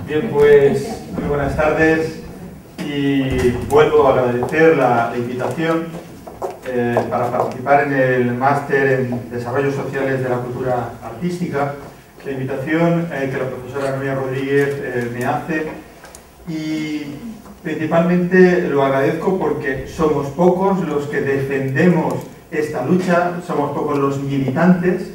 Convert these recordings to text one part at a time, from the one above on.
Bien, pues muy buenas tardes y vuelvo a agradecer la invitación para participar en el máster en Desarrollos Sociales de la Cultura Artística, la invitación que la profesora Nuria Rodríguez me hace, y principalmente lo agradezco porque somos pocos los que defendemos esta lucha, somos pocos los militantes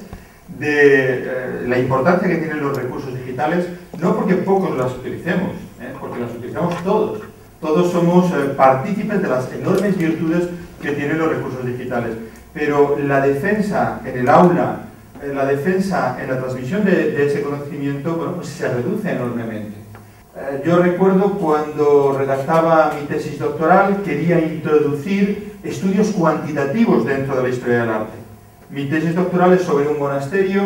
de la importancia que tienen los recursos digitales, no porque pocos las utilicemos, porque las utilizamos todos. Todos somos partícipes de las enormes virtudes que tienen los recursos digitales. Pero la defensa en el aula, la defensa en la transmisión de ese conocimiento, bueno, pues se reduce enormemente. Yo recuerdo cuando redactaba mi tesis doctoral, quería introducir estudios cuantitativos dentro de la historia del arte. Mi tesis doctoral es sobre un monasterio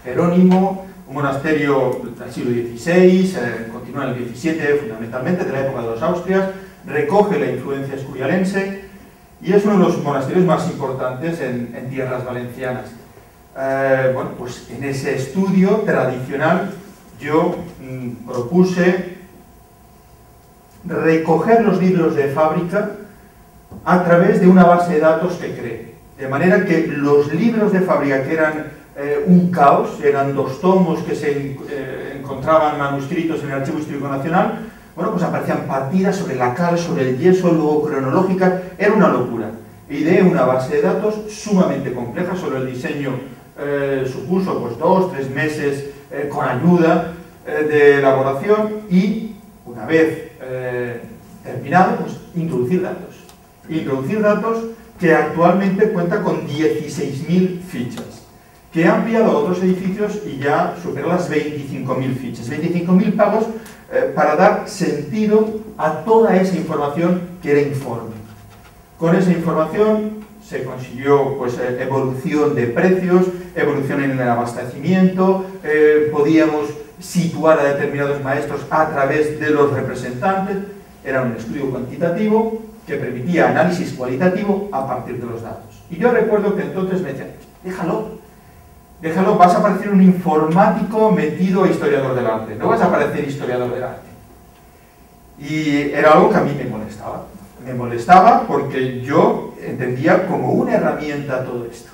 jerónimo, un monasterio del siglo XVI, continúa en el XVII fundamentalmente, de la época de los Austrias, recoge la influencia escurialense y es uno de los monasterios más importantes en tierras valencianas. Bueno, pues en ese estudio tradicional yo propuse recoger los libros de fábrica a través de una base de datos que creé. De manera que los libros de fábrica, que eran un caos, eran 2 tomos que se encontraban manuscritos en el Archivo Histórico Nacional, bueno, pues aparecían partidas sobre la cal, sobre el yeso, luego cronológicas, era una locura. Ideé una base de datos sumamente compleja, solo el diseño supuso pues 2-3 meses con ayuda de elaboración y una vez terminado, pues introducir datos. Introducir datos que actualmente cuenta con 16.000 fichas, que ha ampliado a otros edificios y ya supera las 25.000 fichas, 25.000 pagos para dar sentido a toda esa información que era informe. Con esa información se consiguió pues, evolución de precios, evolución en el abastecimiento, podíamos situar a determinados maestros a través de los representantes, era un estudio cuantitativo que permitía análisis cualitativo a partir de los datos. Y yo recuerdo que entonces me decían, déjalo, vas a parecer un informático metido a historiador del arte, no vas a parecer historiador del arte. Y era algo que a mí me molestaba. Me molestaba porque yo entendía como una herramienta todo esto.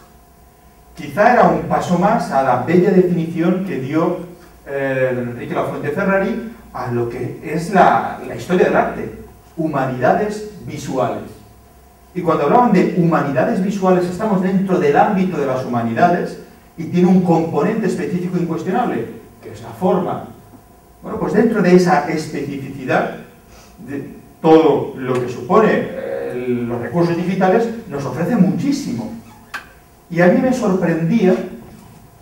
Quizá era un paso más a la bella definición que dio don Enrique Lafuente Ferrari a lo que es la historia del arte, humanidades visuales. Y cuando hablaban de humanidades visuales, estamos dentro del ámbito de las humanidades y tiene un componente específico incuestionable, que es la forma. Bueno, pues dentro de esa especificidad, de todo lo que supone los recursos digitales, nos ofrece muchísimo. Y a mí me sorprendía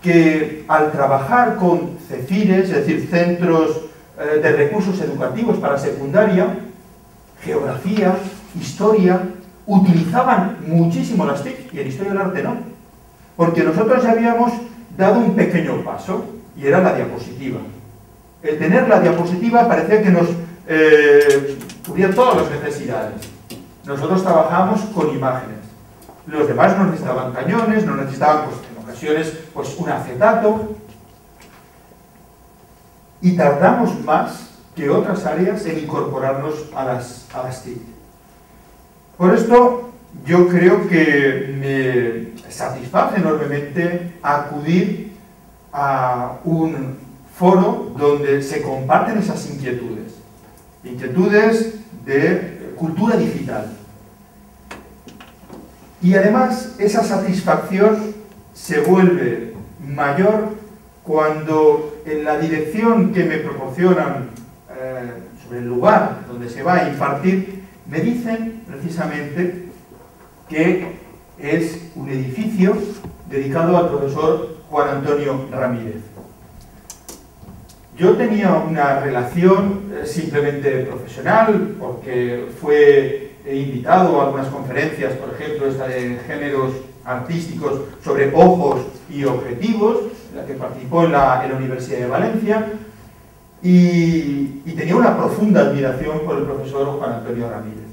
que al trabajar con CEFIRES, es decir, centros de recursos educativos para secundaria, geografía, historia, utilizaban muchísimo las TIC y en historia del arte no. Porque nosotros ya habíamos dado un pequeño paso y era la diapositiva. El tener la diapositiva parecía que nos cubría todas las necesidades. Nosotros trabajamos con imágenes. Los demás no necesitaban cañones, no necesitaban, pues, en ocasiones, pues, un acetato. Y tardamos más que otras áreas en incorporarnos a las TIC. Por esto, yo creo que me satisface enormemente acudir a un foro donde se comparten esas inquietudes de cultura digital. Y además, esa satisfacción se vuelve mayor cuando en la dirección que me proporcionan sobre el lugar donde se va a impartir, me dicen precisamente que es un edificio dedicado al profesor Juan Antonio Ramírez. Yo tenía una relación simplemente profesional, porque fue invitado a algunas conferencias, por ejemplo, esta de géneros artísticos sobre ojos y objetivos, en la que participó en la Universidad de Valencia, y tenía una profunda admiración por el profesor Juan Antonio Ramírez.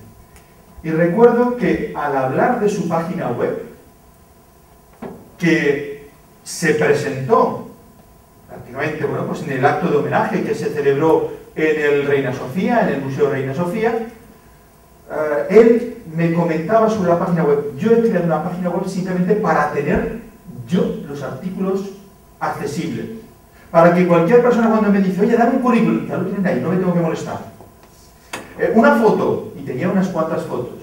Y recuerdo que al hablar de su página web, que se presentó lógicamente, bueno, pues en el acto de homenaje que se celebró en el Reina Sofía, en el Museo Reina Sofía, él me comentaba sobre la página web. Yo he creado una página web simplemente para tener yo los artículos accesibles. Para que cualquier persona cuando me dice, oye, dame un currículum, ya lo tienen ahí, no me tengo que molestar. Una foto, y tenía unas cuantas fotos.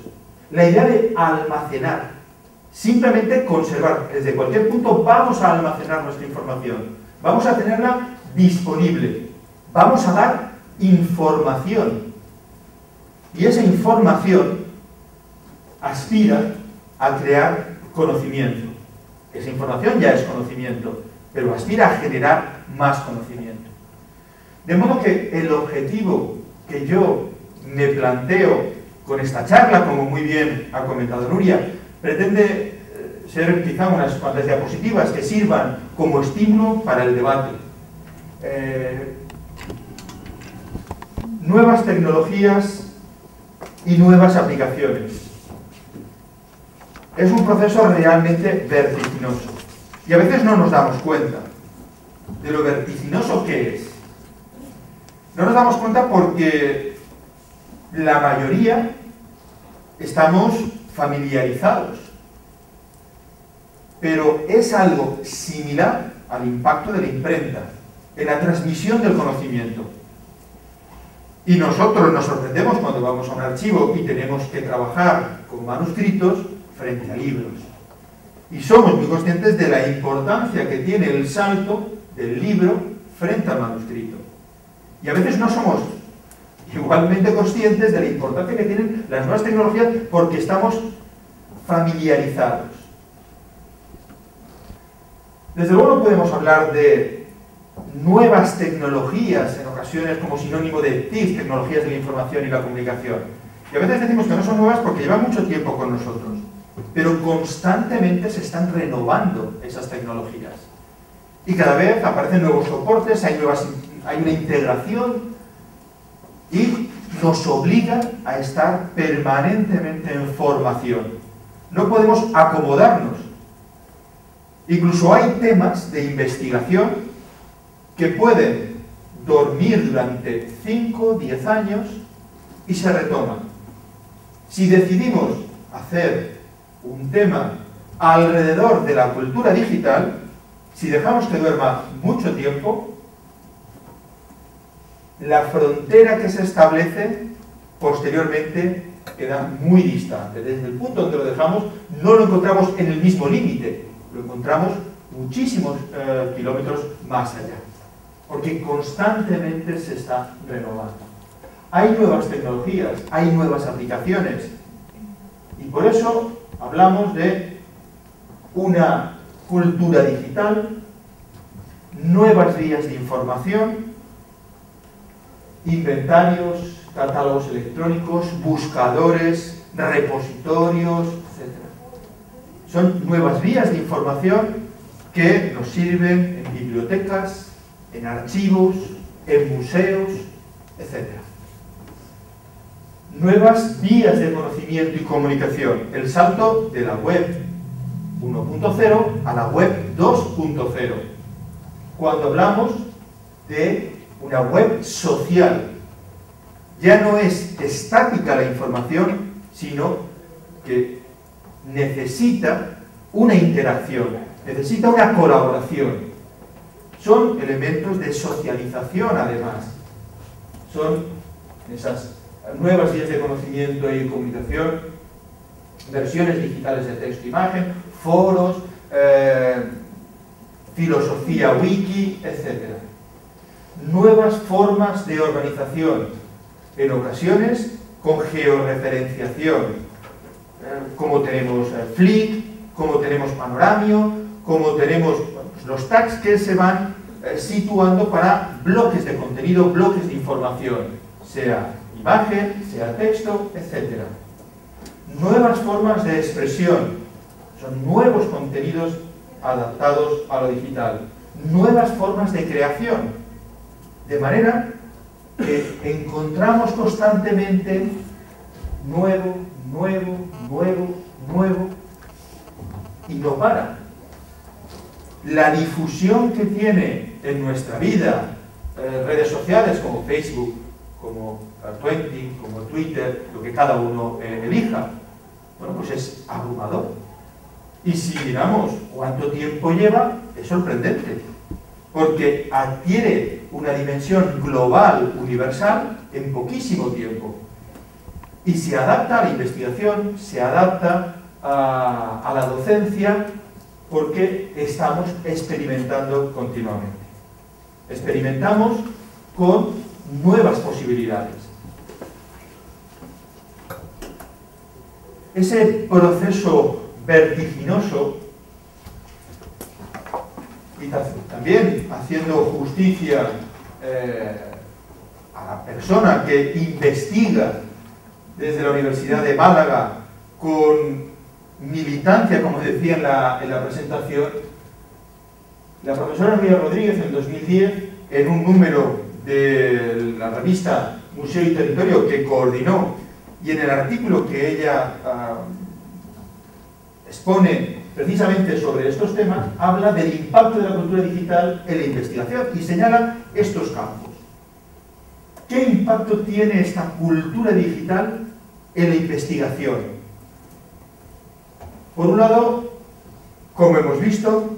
La idea de almacenar, simplemente conservar. Desde cualquier punto vamos a almacenar nuestra información. Vamos a tenerla disponible. Vamos a dar información. Y esa información aspira a crear conocimiento. Esa información ya es conocimiento, pero aspira a generar más conocimiento. De modo que el objetivo que yo me planteo con esta charla, como muy bien ha comentado Nuria, pretende ser quizá unas cuantas diapositivas que sirvan como estímulo para el debate. Nuevas tecnologías y nuevas aplicaciones. Es un proceso realmente vertiginoso. Y a veces no nos damos cuenta de lo vertiginoso que es. No nos damos cuenta porque la mayoría estamos familiarizados. Pero es algo similar al impacto de la imprenta en la transmisión del conocimiento. Y nosotros nos sorprendemos cuando vamos a un archivo y tenemos que trabajar con manuscritos frente a libros. Y somos muy conscientes de la importancia que tiene el salto del libro frente al manuscrito. Y a veces no somos igualmente conscientes de la importancia que tienen las nuevas tecnologías porque estamos familiarizados. Desde luego no podemos hablar de nuevas tecnologías en ocasiones como sinónimo de TIC, tecnologías de la información y la comunicación. Y a veces decimos que no son nuevas porque llevan mucho tiempo con nosotros, pero constantemente se están renovando esas tecnologías. Y cada vez aparecen nuevos soportes, hay una integración y nos obliga a estar permanentemente en formación. No podemos acomodarnos. Incluso hay temas de investigación que pueden dormir durante 5 o 10 años y se retoman. Si decidimos hacer un tema alrededor de la cultura digital, si dejamos que duerma mucho tiempo, la frontera que se establece posteriormente queda muy distante. Desde el punto donde lo dejamos, no lo encontramos en el mismo límite, lo encontramos muchísimos kilómetros más allá, porque constantemente se está renovando. Hay nuevas tecnologías, hay nuevas aplicaciones, y por eso hablamos de una cultura digital, nuevas vías de información, inventarios, catálogos electrónicos, buscadores, repositorios, etc. Son nuevas vías de información que nos sirven en bibliotecas, en archivos, en museos, etc. Nuevas vías de conocimiento y comunicación. El salto de la web 1.0 a la web 2.0. Cuando hablamos de una web social, ya no es estática la información, sino que necesita una interacción, necesita una colaboración. Son elementos de socialización, además. Son esas nuevas vías de conocimiento y comunicación, versiones digitales de texto e imagen, foros, filosofía wiki, etc. Nuevas formas de organización, en ocasiones con georreferenciación, como tenemos Flick, como tenemos Panoramio, como tenemos los tags que se van situando para bloques de contenido, bloques de información, sea imagen, sea texto, etc. Nuevas formas de expresión, son nuevos contenidos adaptados a lo digital, nuevas formas de creación, de manera que encontramos constantemente nuevo, nuevo, nuevo, nuevo, y no para. la difusión que tiene en nuestra vida redes sociales como Facebook, como Twenty, como Twitter, lo que cada uno elija, bueno, pues es abrumador. Y si miramos cuánto tiempo lleva, es sorprendente, porque adquiere una dimensión global, universal, en poquísimo tiempo. Y se adapta a la investigación, se adapta a la docencia, porque estamos experimentando continuamente. Experimentamos con nuevas posibilidades. Ese proceso vertiginoso, y también haciendo justicia a la persona que investiga desde la Universidad de Málaga con militancia, como decía en la presentación, la profesora Nuria Rodríguez en 2010, en un número de la revista Museo y Territorio que coordinó, y en el artículo que ella expone precisamente sobre estos temas, habla del impacto de la cultura digital en la investigación y señala estos campos. ¿Qué impacto tiene esta cultura digital en la investigación? Por un lado, como hemos visto,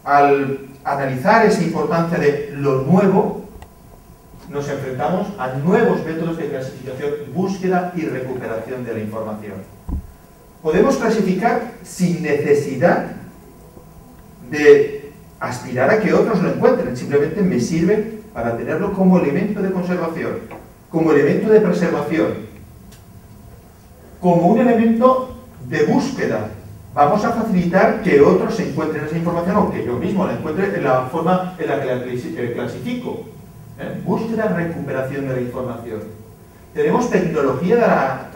al analizar esa importancia de lo nuevo, nos enfrentamos a nuevos métodos de clasificación, búsqueda y recuperación de la información. Podemos clasificar sin necesidad de aspirar a que otros lo encuentren, simplemente me sirve para tenerlo como elemento de conservación, como elemento de preservación, como un elemento de búsqueda. Vamos a facilitar que otros encuentren esa información o que yo mismo la encuentre en la forma en la que la clasifico. Búsqueda, recuperación de la información. Tenemos tecnología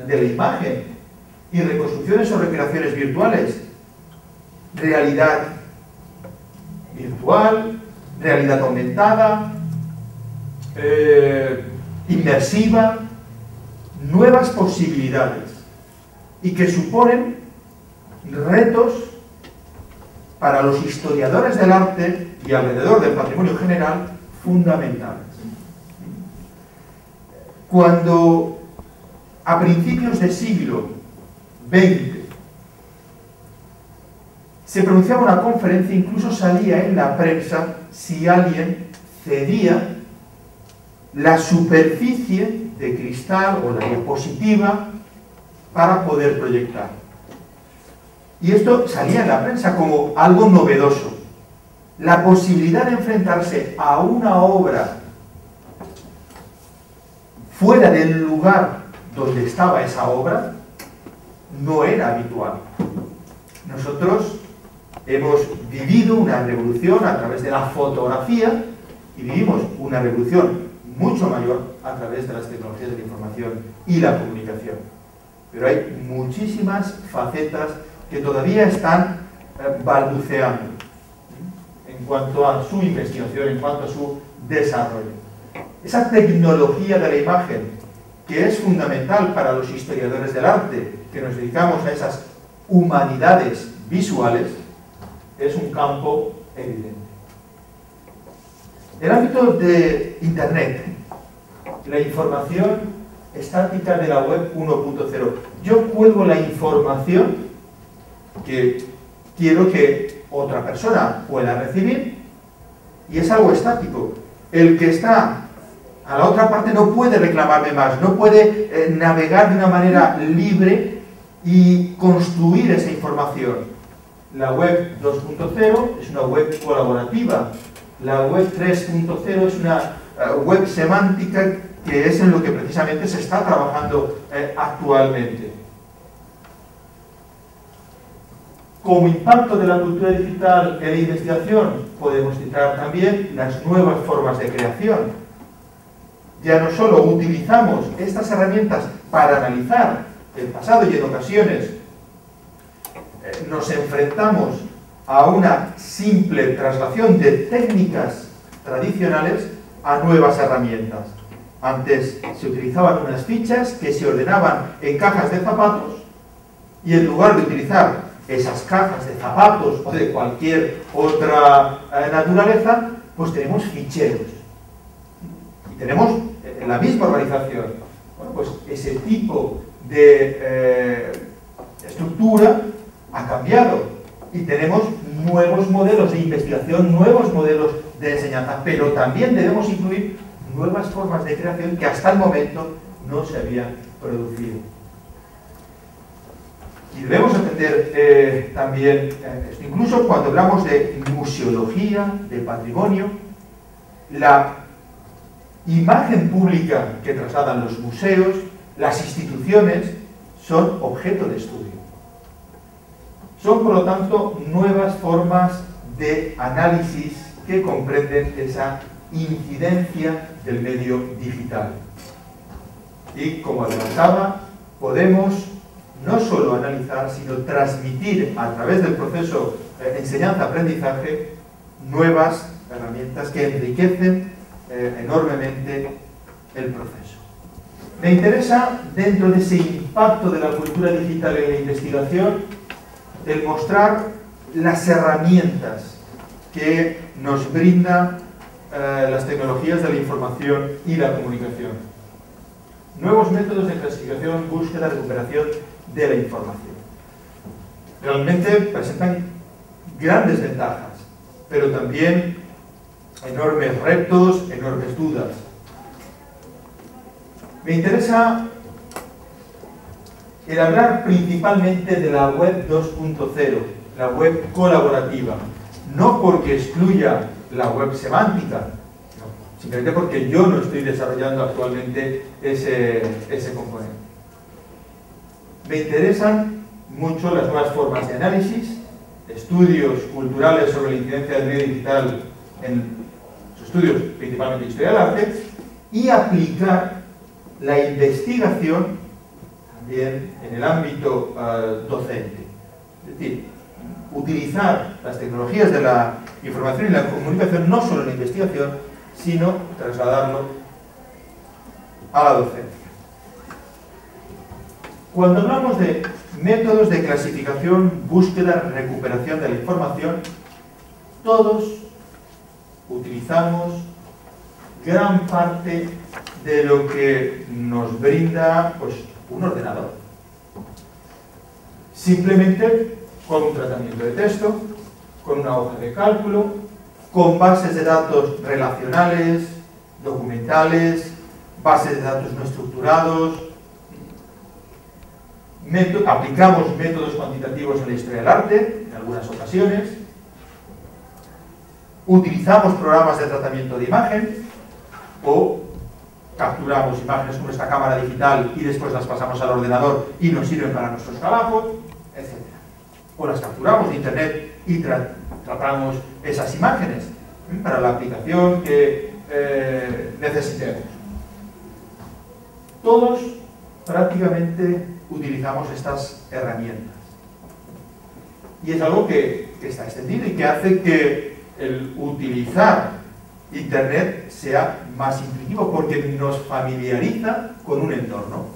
de la imagen y reconstrucciones o recreaciones virtuales. Realidad virtual, realidad aumentada, inmersiva, nuevas posibilidades y que suponen retos para los historiadores del arte y alrededor del patrimonio general fundamentales. Cuando a principios del siglo XX se pronunciaba una conferencia, incluso salía en la prensa si alguien cedía la superficie de cristal o la diapositiva para poder proyectar. Y esto salía en la prensa como algo novedoso. La posibilidad de enfrentarse a una obra fuera del lugar donde estaba esa obra no era habitual. Nosotros hemos vivido una revolución a través de la fotografía y vivimos una revolución mucho mayor a través de las tecnologías de la información y la comunicación. Pero hay muchísimas facetas que todavía están balbuceando en cuanto a su investigación, en cuanto a su desarrollo. Esa tecnología de la imagen, que es fundamental para los historiadores del arte, que nos dedicamos a esas humanidades visuales, es un campo evidente. El ámbito de Internet, la información estática de la web 1.0. Yo cuelgo la información que quiero que otra persona pueda recibir y es algo estático. El que está a la otra parte no puede reclamarme más, no puede navegar de una manera libre y construir esa información. La web 2.0 es una web colaborativa. La web 3.0 es una web semántica, que es en lo que precisamente se está trabajando actualmente. Como impacto de la cultura digital en la investigación, podemos citar también las nuevas formas de creación. Ya no solo utilizamos estas herramientas para analizar el pasado y en ocasiones nos enfrentamos a una simple traslación de técnicas tradicionales a nuevas herramientas. Antes se utilizaban unas fichas que se ordenaban en cajas de zapatos y en lugar de utilizar esas cajas de zapatos o de cualquier otra naturaleza, pues tenemos ficheros. Y tenemos en la misma organización, bueno, pues ese tipo de estructura ha cambiado y tenemos nuevos modelos de investigación, nuevos modelos de enseñanza, pero también debemos incluir nuevas formas de creación que hasta el momento no se habían producido. Y debemos entender también esto, incluso cuando hablamos de museología, de patrimonio, la imagen pública que trasladan los museos, las instituciones, son objeto de estudio. Son, por lo tanto, nuevas formas de análisis que comprenden esa incidencia del medio digital. Y, como adelantaba, podemos no solo analizar, sino transmitir a través del proceso enseñanza-aprendizaje nuevas herramientas que enriquecen enormemente el proceso. Me interesa, dentro de ese impacto de la cultura digital en la investigación, el mostrar las herramientas que nos brindan las tecnologías de la información y la comunicación. Nuevos métodos de clasificación, búsqueda, recuperación de la información. Realmente presentan grandes ventajas, pero también enormes retos, enormes dudas. Me interesa el hablar principalmente de la web 2.0, la web colaborativa, no porque excluya la web semántica, no, simplemente porque yo no estoy desarrollando actualmente ese componente. Me interesan mucho las nuevas formas de análisis, estudios culturales sobre la incidencia del medio digital en los estudios, principalmente de historia del arte, y aplicar la investigación también en el ámbito docente. Es decir, utilizar las tecnologías de la información y la comunicación no solo en la investigación, sino trasladarlo a la docencia. Cuando hablamos de métodos de clasificación, búsqueda, recuperación de la información, todos utilizamos gran parte de lo que nos brinda, pues, un ordenador. Simplemente con un tratamiento de texto, con una hoja de cálculo, con bases de datos relacionales, documentales, bases de datos no estructurados. Aplicamos métodos cuantitativos en la historia del arte, en algunas ocasiones. Utilizamos programas de tratamiento de imagen o capturamos imágenes con nuestra cámara digital y después las pasamos al ordenador y nos sirven para nuestros trabajos, etc. O las capturamos de internet y tratamos esas imágenes para la aplicación que necesitemos. Todos prácticamente utilizamos estas herramientas. Y es algo que está extendido y que hace que el utilizar Internet sea más intuitivo porque nos familiariza con un entorno.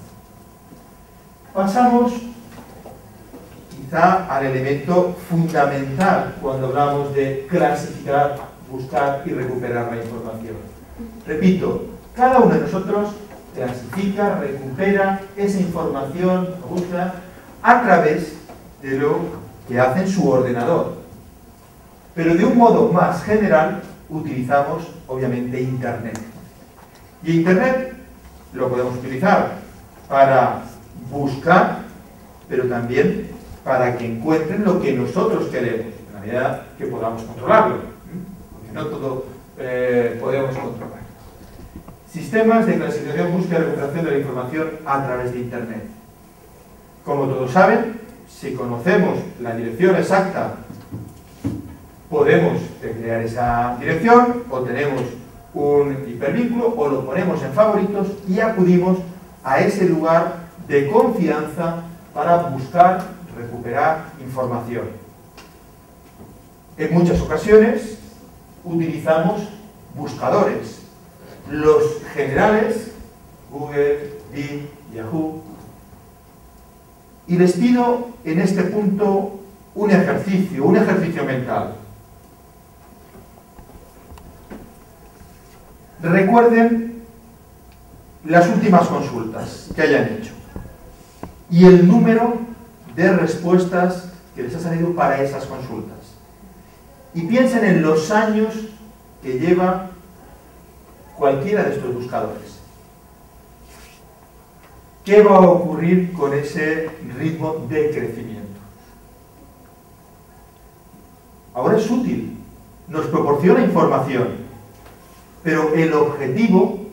Pasamos quizá al elemento fundamental cuando hablamos de clasificar, buscar y recuperar la información. Repito, cada uno de nosotros clasifica, recupera esa información, la búsqueda, a través de lo que hace en su ordenador. Pero de un modo más general, utilizamos, obviamente, Internet. Y Internet lo podemos utilizar para buscar, pero también para que encuentren lo que nosotros queremos, en la medida que podamos controlarlo, porque no todo podemos controlar. Sistemas de clasificación, búsqueda y recuperación de la información a través de Internet. Como todos saben, si conocemos la dirección exacta, podemos crear esa dirección, o tenemos un hipervínculo, o lo ponemos en favoritos y acudimos a ese lugar de confianza para buscar, recuperar información. En muchas ocasiones utilizamos buscadores. Los generales, Google, Bing, Yahoo. Y les pido en este punto un ejercicio mental. Recuerden las últimas consultas que hayan hecho y el número de respuestas que les ha salido para esas consultas. Y piensen en los años que lleva cualquiera de estos buscadores. ¿Qué va a ocurrir con ese ritmo de crecimiento? Ahora es útil, nos proporciona información, pero el objetivo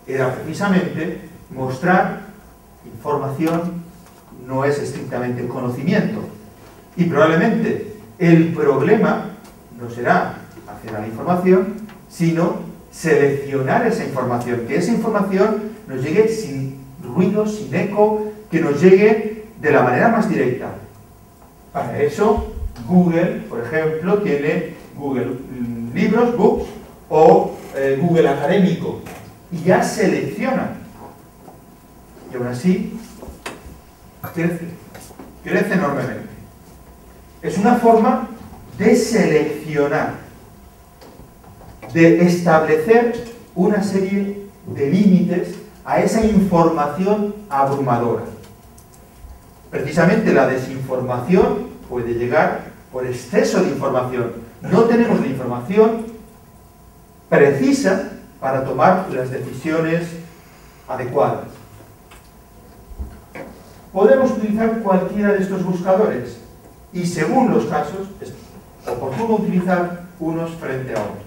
era precisamente mostrar información, no es estrictamente conocimiento. Y probablemente el problema no será acceder a la información, sino seleccionar esa información, que esa información nos llegue sin ruido, sin eco, que nos llegue de la manera más directa. Para eso, Google, por ejemplo, tiene Google Libros, Books, o Google Académico, y ya selecciona. Y aún así, crece enormemente. Es una forma de seleccionar, de establecer una serie de límites a esa información abrumadora. Precisamente la desinformación puede llegar por exceso de información. No tenemos la información precisa para tomar las decisiones adecuadas. Podemos utilizar cualquiera de estos buscadores y, según los casos, es oportuno utilizar unos frente a otros.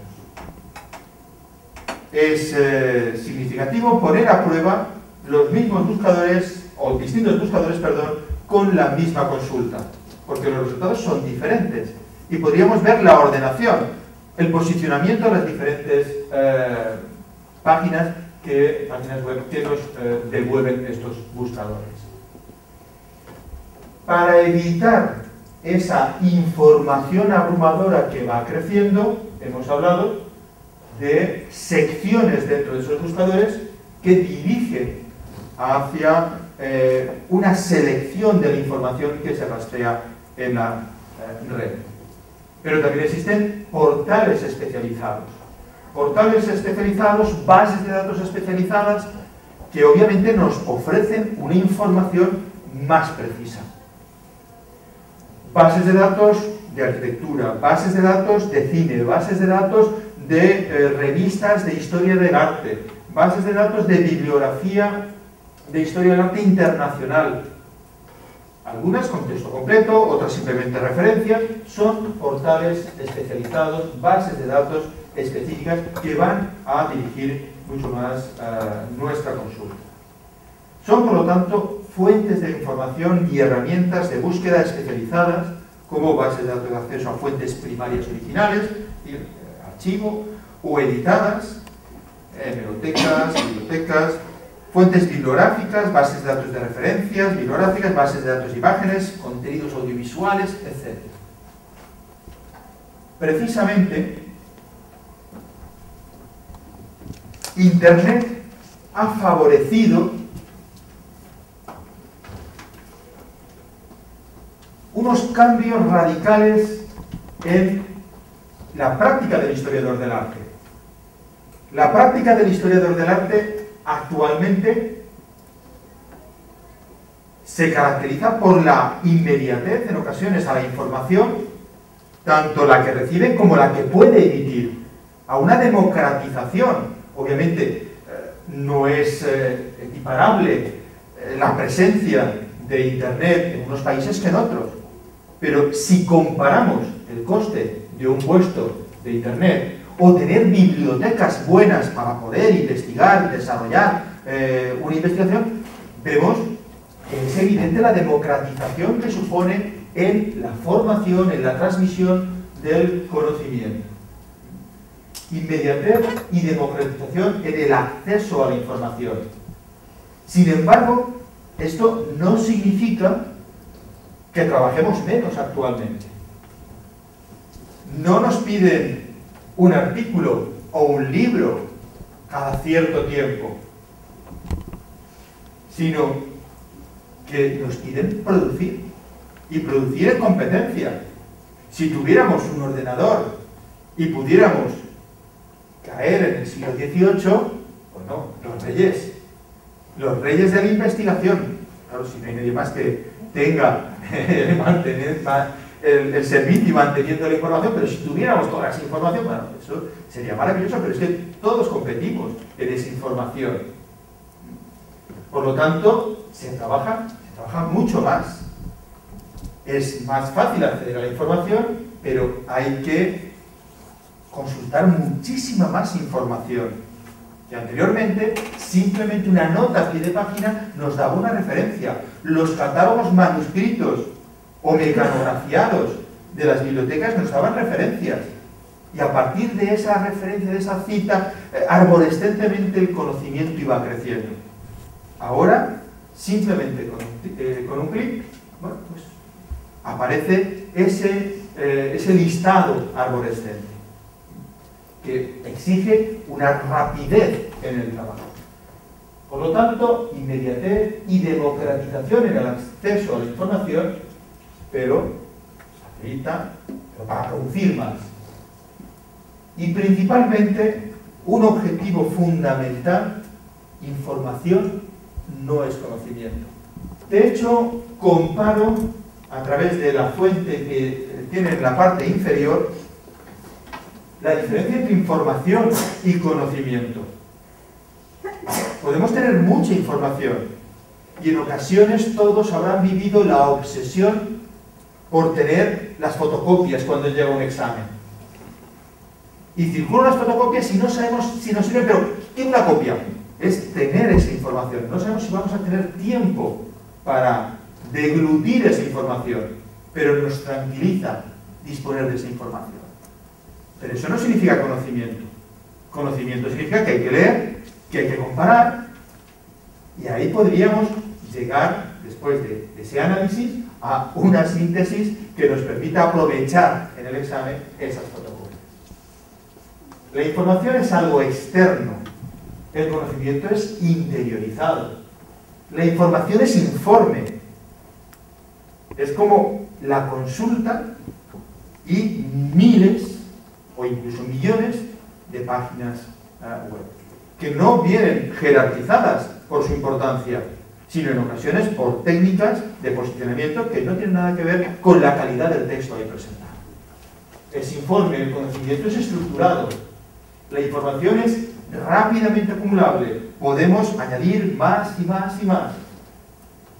Es significativo poner a prueba los mismos buscadores, o distintos buscadores, perdón, con la misma consulta, porque los resultados son diferentes y podríamos ver la ordenación, el posicionamiento de las diferentes páginas web que nos devuelven estos buscadores. Para evitar esa información abrumadora que va creciendo, hemos hablado de secciones dentro de esos buscadores que dirigen hacia una selección de la información que se rastrea en la red. Pero también existen portales especializados. Portales especializados, bases de datos especializadas, que obviamente nos ofrecen una información más precisa. Bases de datos de arquitectura, bases de datos de cine, bases de datos de revistas de historia del arte, bases de datos de bibliografía de historia del arte internacional. Algunas con texto completo, otras simplemente referencias. Son portales especializados, bases de datos específicas que van a dirigir mucho más nuestra consulta. Son, por lo tanto, fuentes de información y herramientas de búsqueda especializadas, como bases de datos de acceso a fuentes primarias originales, archivo, o editadas, hemerotecas, bibliotecas, fuentes bibliográficas, bases de datos de referencias bibliográficas, bases de datos de imágenes, contenidos audiovisuales, etc. Precisamente, Internet ha favorecido unos cambios radicales en la práctica del historiador del arte. La práctica del historiador del arte actualmente se caracteriza por la inmediatez en ocasiones a la información, tanto la que recibe como la que puede emitir, a una democratización. Obviamente no es equiparable la presencia de Internet en unos países que en otros, pero si comparamos el coste de un puesto de Internet o tener bibliotecas buenas para poder investigar, desarrollar una investigación, vemos que es evidente la democratización que supone en la formación, en la transmisión del conocimiento. Inmediatez y democratización en el acceso a la información. Sin embargo, esto no significa que trabajemos menos actualmente. No nos piden un artículo o un libro cada cierto tiempo, sino que nos piden producir y producir en competencia. Si tuviéramos un ordenador y pudiéramos caer en el siglo XVIII, bueno, los reyes de la investigación, claro, si no hay nadie más que tenga el servicio y manteniendo la información, pero si tuviéramos toda esa información, bueno, eso sería maravilloso, pero es que todos competimos en esa información. Por lo tanto, se trabaja mucho más. Es más fácil acceder a la información, pero hay que consultar muchísima más información. Que anteriormente, simplemente una nota a pie de página nos daba una referencia. Los catálogos manuscritos o mecanografiados de las bibliotecas nos daban referencias. Y a partir de esa referencia, de esa cita, arborescentemente el conocimiento iba creciendo. Ahora, simplemente con un clic, bueno, pues aparece ese listado arborescente que exige una rapidez en el trabajo. Por lo tanto, inmediatez y democratización en el acceso a la información, pero facilita para producir más. Y principalmente, un objetivo fundamental: información no es conocimiento. De hecho, comparo a través de la fuente que tiene en la parte inferior la diferencia entre información y conocimiento. Podemos tener mucha información y en ocasiones todos habrán vivido la obsesión por tener las fotocopias cuando llega un examen. Y circulan las fotocopias y no sabemos si nos sirven, pero ¿qué es una copia? Es tener esa información. No sabemos si vamos a tener tiempo para deglutir esa información, pero nos tranquiliza disponer de esa información. Pero eso no significa conocimiento. Conocimiento significa que hay que leer, que hay que comparar, y ahí podríamos llegar, después de ese análisis, a una síntesis que nos permita aprovechar en el examen esas fotocopias. La información es algo externo, el conocimiento es interiorizado. La información es informe. Es como la consulta y miles o incluso millones de páginas web, que no vienen jerarquizadas por su importancia, sino en ocasiones por técnicas de posicionamiento que no tienen nada que ver con la calidad del texto ahí presentado. Es informe, el conocimiento es estructurado, la información es rápidamente acumulable, podemos añadir más y más y más.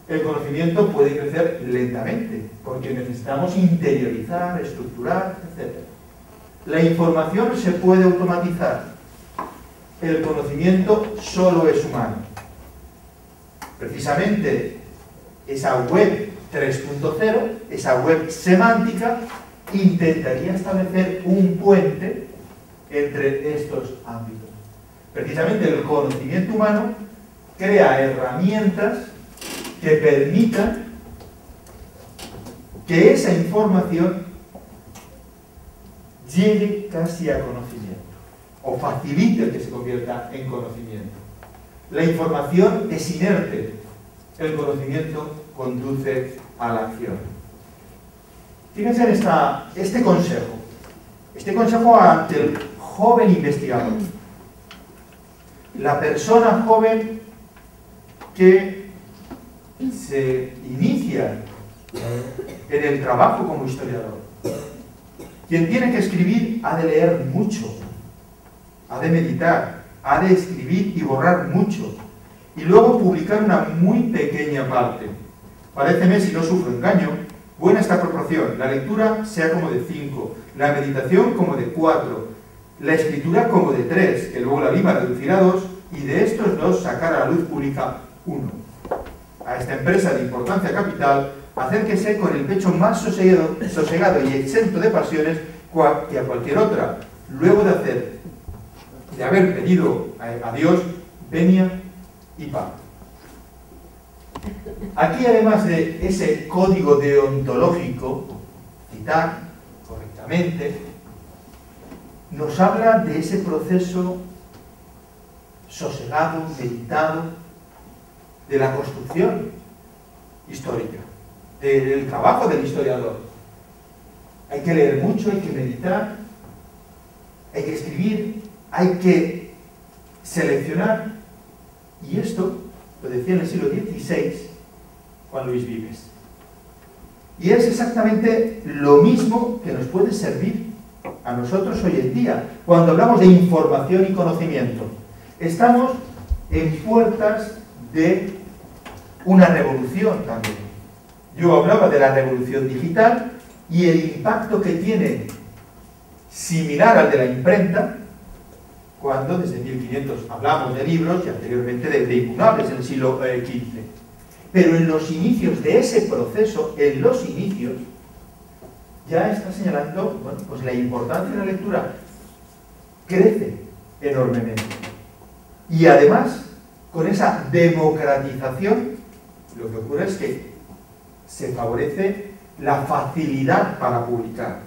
El conocimiento puede crecer lentamente, porque necesitamos interiorizar, estructurar, etc. La información se puede automatizar. El conocimiento solo es humano. Precisamente esa web 3.0, esa web semántica, intentaría establecer un puente entre estos ámbitos. Precisamente el conocimiento humano crea herramientas que permitan que esa información llegue casi a conocimiento, o facilite que se convierta en conocimiento. La información es inerte, el conocimiento conduce a la acción. Fíjense en este consejo ante el joven investigador, la persona joven que se inicia en el trabajo como historiador. Quien tiene que escribir ha de leer mucho, ha de meditar, ha de escribir y borrar mucho, y luego publicar una muy pequeña parte. Paréceme, si no sufro engaño, buena esta proporción: la lectura sea como de 5, la meditación como de 4, la escritura como de 3, que luego la lima reducirá a 2, y de estos 2 sacar a la luz pública 1. A esta empresa de importancia capital, acérquese con el pecho más sosegado y exento de pasiones que a cualquier otra. Luego de haber pedido a Dios venia y paz. Aquí, además de ese código deontológico, citar correctamente, nos habla de ese proceso sosegado, meditado, de la construcción histórica, del trabajo del historiador. Hay que leer mucho, hay que meditar, hay que escribir, hay que seleccionar. Y esto lo decía en el siglo XVI Juan Luis Vives. Y es exactamente lo mismo que nos puede servir a nosotros hoy en día, cuando hablamos de información y conocimiento. Estamos en puertas de una revolución también. Yo hablaba de la revolución digital y el impacto que tiene, similar al de la imprenta, cuando desde 1500 hablamos de libros y anteriormente de incunables en el siglo XV. Pero en los inicios de ese proceso, en los inicios, ya está señalando, bueno, pues la importancia de la lectura crece enormemente. Y además, con esa democratización, lo que ocurre es que se favorece la facilidad para publicar.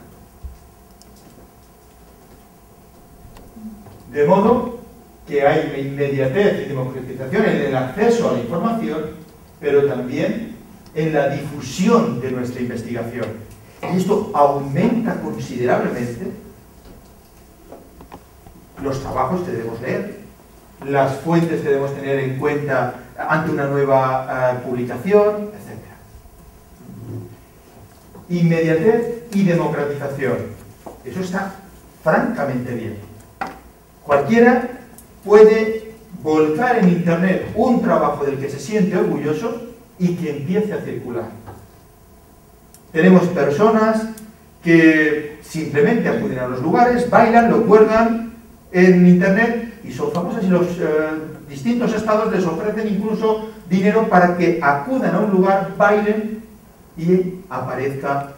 De modo que hay inmediatez y democratización en el acceso a la información, pero también en la difusión de nuestra investigación. Y esto aumenta considerablemente los trabajos que debemos leer, las fuentes que debemos tener en cuenta ante una nueva publicación, etc. Inmediatez y democratización. Eso está francamente bien. Cualquiera puede volcar en Internet un trabajo del que se siente orgulloso y que empiece a circular. Tenemos personas que simplemente acuden a los lugares, bailan, lo cuelgan en Internet y son famosas, y los distintos estados les ofrecen incluso dinero para que acudan a un lugar, bailen y aparezca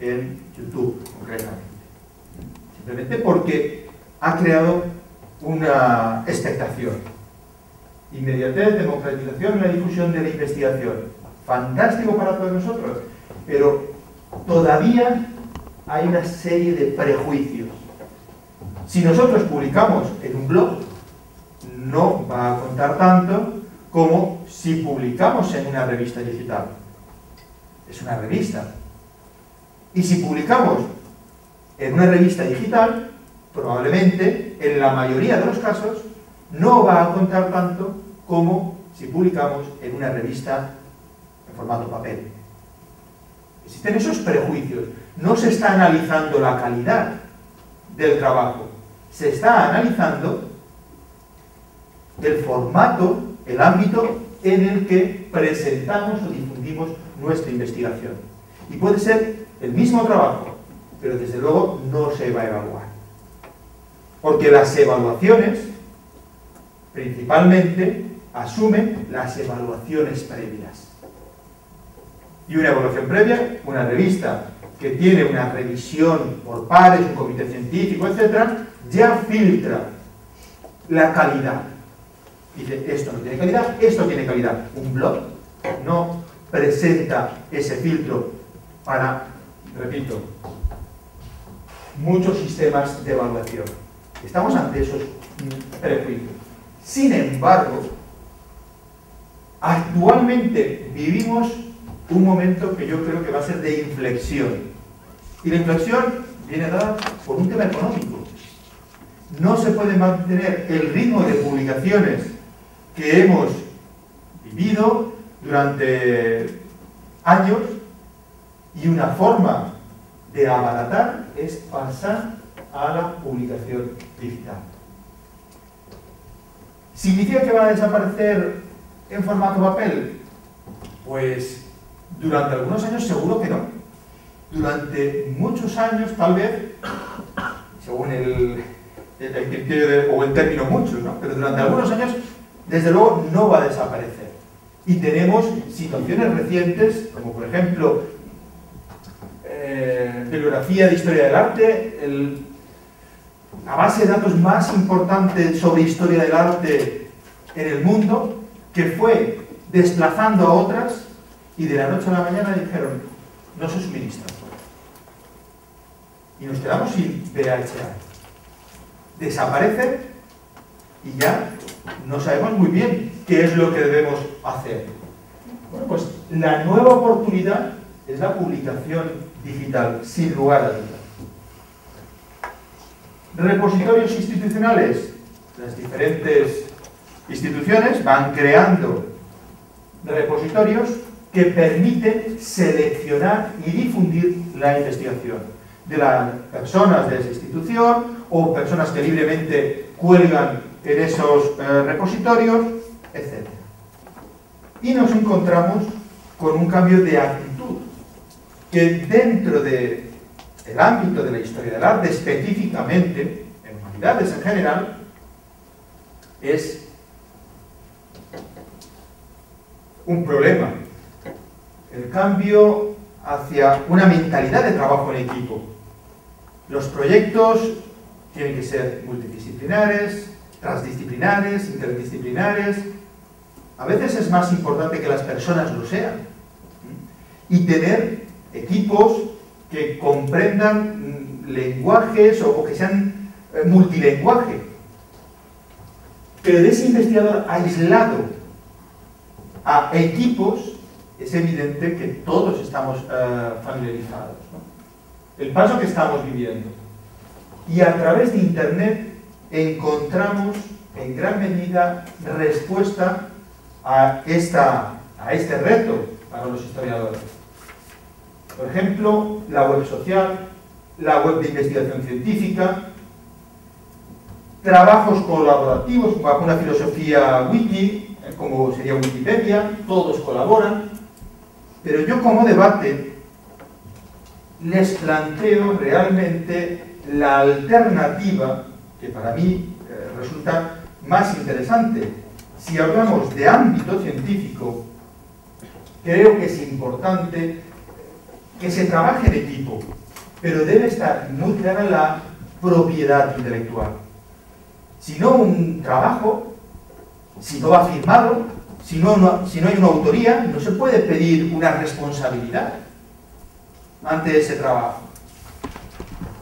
en YouTube, concretamente. Simplemente porque ha creado una expectación. Inmediatez, democratización y la difusión de la investigación. Fantástico para todos nosotros, pero todavía hay una serie de prejuicios. Si nosotros publicamos en un blog, no va a contar tanto como si publicamos en una revista digital. Es una revista. Y si publicamos en una revista digital, probablemente, en la mayoría de los casos, no va a contar tanto como si publicamos en una revista en formato papel. Existen esos prejuicios. No se está analizando la calidad del trabajo, se está analizando el formato, el ámbito en el que presentamos o difundimos nuestra investigación. Y puede ser el mismo trabajo, pero desde luego no se va a evaluar. Porque las evaluaciones principalmente asumen las evaluaciones previas. Y una evaluación previa, una revista que tiene una revisión por pares, un comité científico, etc., ya filtra la calidad. Dice, esto no tiene calidad, esto tiene calidad. Un blog no presenta ese filtro para, repito, muchos sistemas de evaluación. Estamos ante esos prejuicios. Sin embargo, actualmente vivimos un momento que yo creo que va a ser de inflexión. Y la inflexión viene dada por un tema económico. No se puede mantener el ritmo de publicaciones que hemos vivido durante años, y una forma de abaratar es pasar a la publicación digital. ¿Significa que va a desaparecer en formato papel? Pues durante algunos años seguro que no. Durante muchos años, tal vez, según el criterio o el término muchos, ¿no? Pero durante algunos años, desde luego, no va a desaparecer. Y tenemos situaciones recientes, como por ejemplo, bibliografía de historia del arte, la base de datos más importante sobre historia del arte en el mundo, que fue desplazando a otras, y de la noche a la mañana dijeron, no se suministra. Y nos quedamos sin VHA. Desaparece y ya no sabemos muy bien qué es lo que debemos hacer. Bueno, pues la nueva oportunidad es la publicación digital, sin lugar a dudas. Repositorios institucionales. Las diferentes instituciones van creando repositorios que permiten seleccionar y difundir la investigación de las personas de esa institución o personas que libremente cuelgan en esos repositorios, etc. Y nos encontramos con un cambio de actitud que dentro del ámbito de la historia del arte, específicamente en humanidades en general, es un problema. El cambio hacia una mentalidad de trabajo en equipo. Los proyectos tienen que ser multidisciplinares, transdisciplinares, interdisciplinares. A veces es más importante que las personas lo sean. Y tener equipos que comprendan lenguajes o que sean multilenguaje. Pero de ese investigador aislado a equipos, es evidente que todos estamos familiarizados, ¿no? El paso que estamos viviendo. Y a través de Internet encontramos en gran medida respuesta a este reto para los historiadores. Por ejemplo, la web social, la web de investigación científica, trabajos colaborativos bajo una filosofía wiki, como sería Wikipedia, todos colaboran, pero yo como debate les planteo realmente la alternativa que para mí resulta más interesante. Si hablamos de ámbito científico, creo que es importante que se trabaje en equipo, pero debe estar muy clara la propiedad intelectual. Si no un trabajo, si no va firmado, si no hay una autoría, no se puede pedir una responsabilidad ante ese trabajo.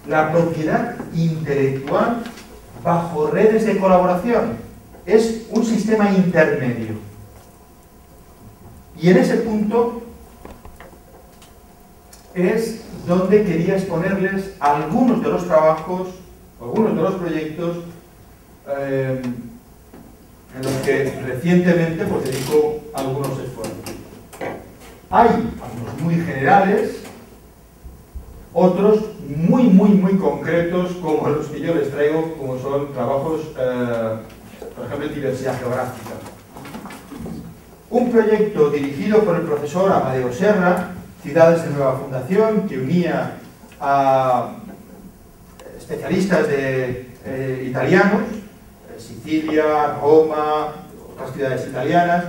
La propiedad intelectual bajo redes de colaboración es un sistema intermedio. Y en ese punto es donde quería exponerles algunos de los trabajos, algunos de los proyectos en los que recientemente pues, dedico algunos esfuerzos. Hay algunos muy generales, otros muy concretos, como los que yo les traigo, como son trabajos, por ejemplo, de diversidad geográfica. Un proyecto dirigido por el profesor Amadeo Serra, Ciudades de Nueva Fundación, que unía a especialistas italianos, Sicilia, Roma, otras ciudades italianas,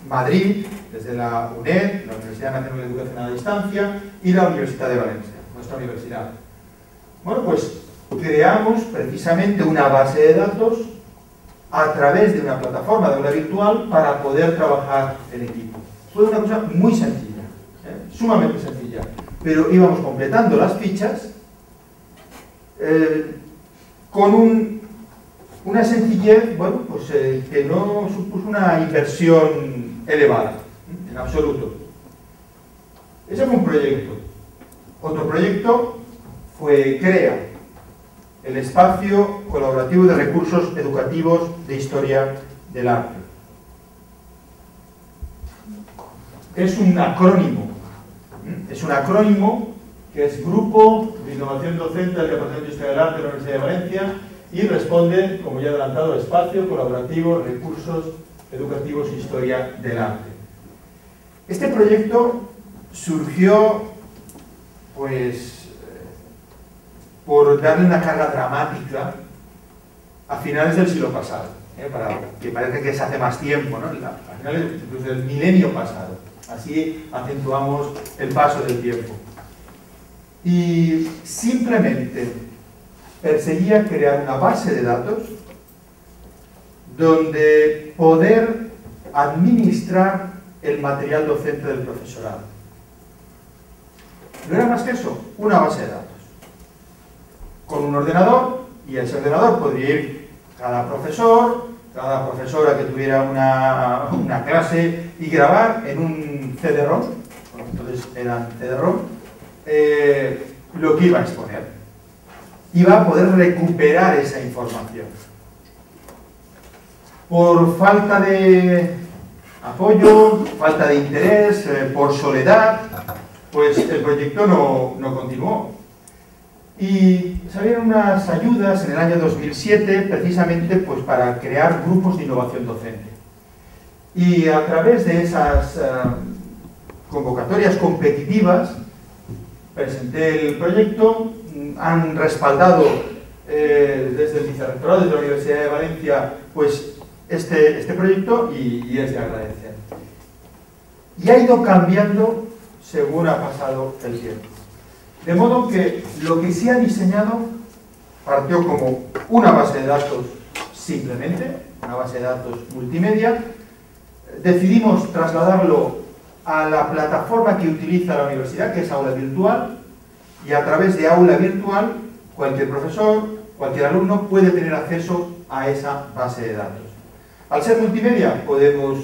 Madrid, desde la UNED, la Universidad Nacional de Educación a Distancia, y la Universidad de Valencia, nuestra universidad. Bueno, pues creamos precisamente una base de datos a través de una plataforma de aula virtual para poder trabajar en equipo. Fue una cosa muy sencilla, sumamente sencilla, pero íbamos completando las fichas con una sencillez, bueno, pues que no supuso una inversión elevada, en absoluto. Ese fue un proyecto. Otro proyecto fue CREA, el Espacio Colaborativo de Recursos Educativos de Historia del Arte. Es un acrónimo que es Grupo de Innovación Docente del Departamento de Historia del Arte de la Universidad de Valencia y responde, como ya he adelantado, Espacio Colaborativo Recursos Educativos e Historia del Arte. Este proyecto surgió, pues, por darle una carga dramática a finales del siglo pasado, para que parezca que se hace más tiempo, ¿no? A finales del milenio pasado. Así acentuamos el paso del tiempo. Y simplemente perseguía crear una base de datos donde poder administrar el material docente del profesorado. No era más que eso, una base de datos. Con un ordenador, y a ese ordenador podría ir cada profesora que tuviera una clase y grabar en un CD-ROM entonces eran CD-ROM, lo que iba a exponer. Iba a poder recuperar esa información. Por falta de apoyo, falta de interés, por soledad, pues el proyecto no continuó. Y salieron unas ayudas en el año 2007 precisamente pues, para crear grupos de innovación docente. Y a través de esas convocatorias competitivas presenté el proyecto, han respaldado desde el vicerrectorado de la Universidad de Valencia pues, este proyecto y es de agradecer. Y ha ido cambiando según ha pasado el tiempo. De modo que lo que se ha diseñado partió como una base de datos simplemente, una base de datos multimedia. Decidimos trasladarlo a la plataforma que utiliza la universidad, que es Aula Virtual, y a través de Aula Virtual cualquier profesor, cualquier alumno puede tener acceso a esa base de datos. Al ser multimedia podemos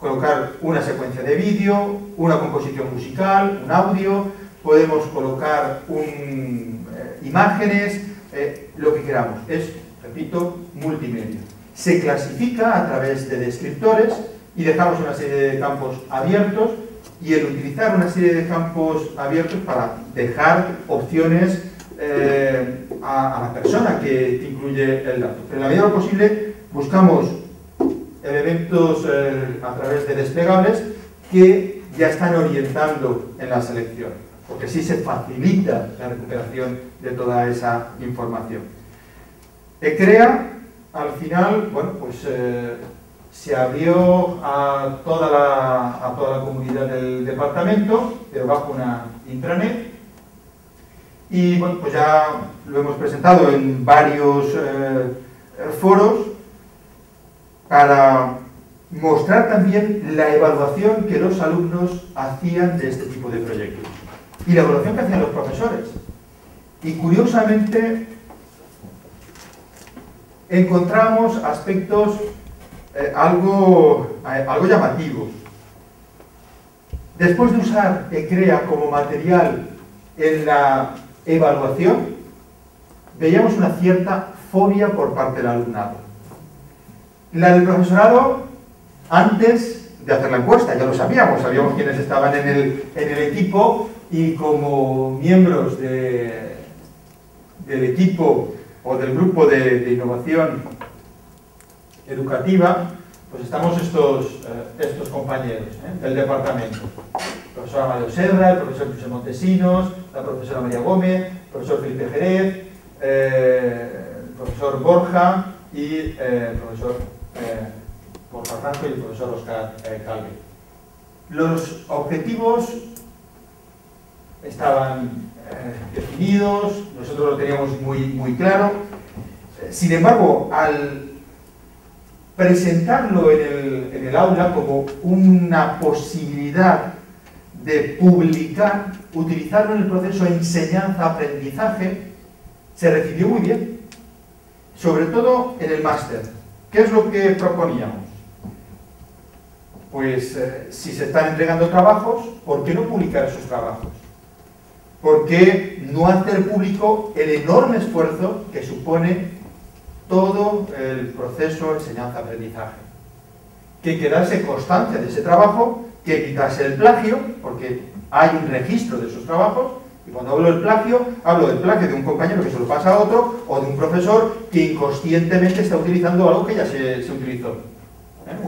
colocar una secuencia de vídeo, una composición musical, un audio, podemos colocar imágenes, lo que queramos. Es, repito, multimedia. Se clasifica a través de descriptores y dejamos una serie de campos abiertos, y el utilizar una serie de campos abiertos para dejar opciones a la persona que incluye el dato. Pero en la medida de lo posible buscamos elementos a través de desplegables que ya están orientando en la selección, porque así se facilita la recuperación de toda esa información. ECREA, al final, bueno, pues se abrió a toda la comunidad del departamento, pero bajo una intranet, y bueno, pues ya lo hemos presentado en varios foros para mostrar también la evaluación que los alumnos hacían de este tipo de proyectos y la evaluación que hacían los profesores. Y curiosamente encontramos aspectos algo llamativos. Después de usar ECREA como material en la evaluación, veíamos una cierta fobia por parte del alumnado. La del profesorado, antes de hacer la encuesta, ya lo sabíamos quiénes estaban en el equipo, y como miembros del equipo o del grupo de innovación educativa, pues estamos estos compañeros del departamento. El profesor Amadeo Serra, el profesor José Montesinos, la profesora María Gómez, el profesor Felipe Jerez, el profesor Borja y el profesor Borja Franco y el profesor Oscar Calve. Los objetivos estaban definidos, nosotros lo teníamos muy claro. Sin embargo, al presentarlo en el aula como una posibilidad de publicar, utilizarlo en el proceso de enseñanza-aprendizaje, se recibió muy bien, sobre todo en el máster. ¿Qué es lo que proponíamos? Pues si se están entregando trabajos, ¿por qué no publicar esos trabajos? ¿Por qué no hacer público el enorme esfuerzo que supone todo el proceso de enseñanza-aprendizaje? Que quedase constancia de ese trabajo, que quitase el plagio, porque hay un registro de esos trabajos, y cuando hablo del plagio de un compañero que se lo pasa a otro, o de un profesor que inconscientemente está utilizando algo que ya se utilizó,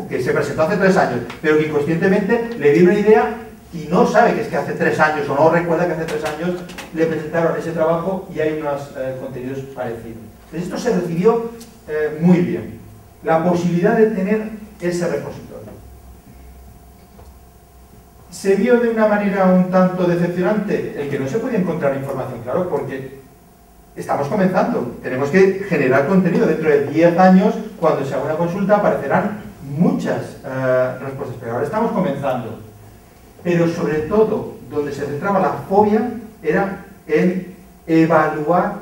que se presentó hace 3 años, pero que inconscientemente le dio una idea y no sabe que es que hace 3 años, o no recuerda que hace 3 años le presentaron ese trabajo y hay unos contenidos parecidos. Entonces esto se recibió muy bien, la posibilidad de tener ese repositorio. Se vio de una manera un tanto decepcionante el que no se podía encontrar información, claro, porque estamos comenzando, tenemos que generar contenido. Dentro de 10 años, cuando se haga una consulta, aparecerán muchas respuestas, pero ahora estamos comenzando. Pero sobre todo, donde se centraba la fobia era en evaluar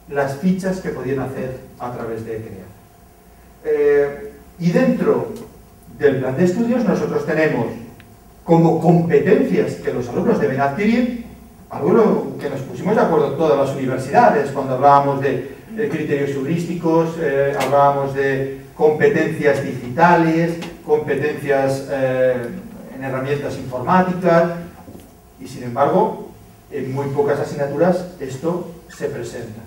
las fichas que podían hacer a través de ECREA. Y dentro del plan de estudios nosotros tenemos como competencias que los alumnos deben adquirir, algo que nos pusimos de acuerdo todas las universidades cuando hablábamos de criterios heurísticos, hablábamos de competencias digitales, competencias en herramientas informáticas, y sin embargo, en muy pocas asignaturas esto se presenta.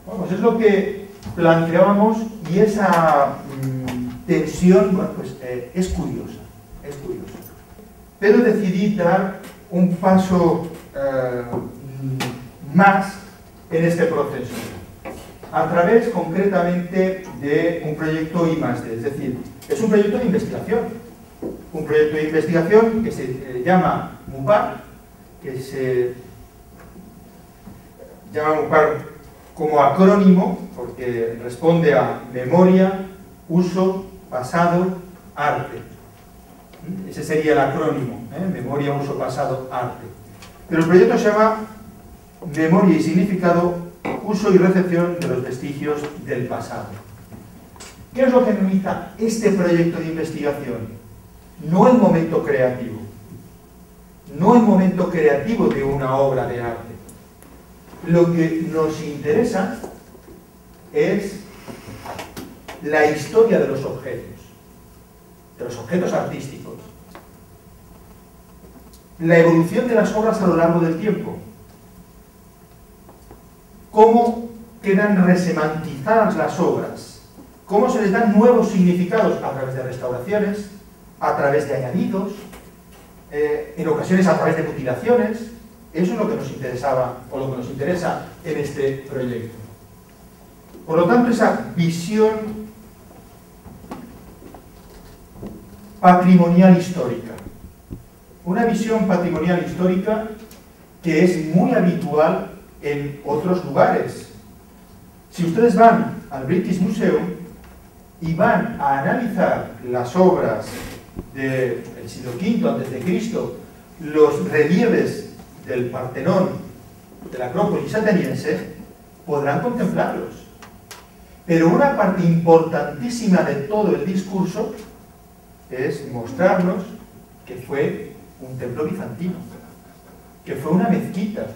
Bueno, pues es lo que planteábamos, y esa tensión, bueno, pues, es curiosa, es curiosa. Pero decidí dar un paso más en este proceso, a través concretamente de un proyecto I+D, es decir, es un proyecto de investigación. Un proyecto de investigación que se llama MUPAR, que se llama MUPAR como acrónimo, porque responde a memoria, uso, pasado, arte. Ese sería el acrónimo, memoria, uso, pasado, arte. Pero el proyecto se llama Memoria y significado, uso y recepción de los vestigios del pasado. ¿Qué es lo que analiza este proyecto de investigación? No el momento creativo, no el momento creativo de una obra de arte. Lo que nos interesa es la historia de los objetos artísticos, la evolución de las obras a lo largo del tiempo, cómo quedan resemantizadas las obras, cómo se les dan nuevos significados a través de restauraciones, a través de añadidos, en ocasiones a través de mutilaciones. Eso es lo que nos interesaba, o lo que nos interesa en este proyecto. Por lo tanto, esa visión patrimonial histórica, una visión patrimonial histórica que es muy habitual en otros lugares. Si ustedes van al British Museum y van a analizar las obras del siglo V a.C., los relieves del Partenón, de la Acrópolis ateniense, podrán contemplarlos. Pero una parte importantísima de todo el discurso es mostrarnos que fue un templo bizantino, que fue una mezquita,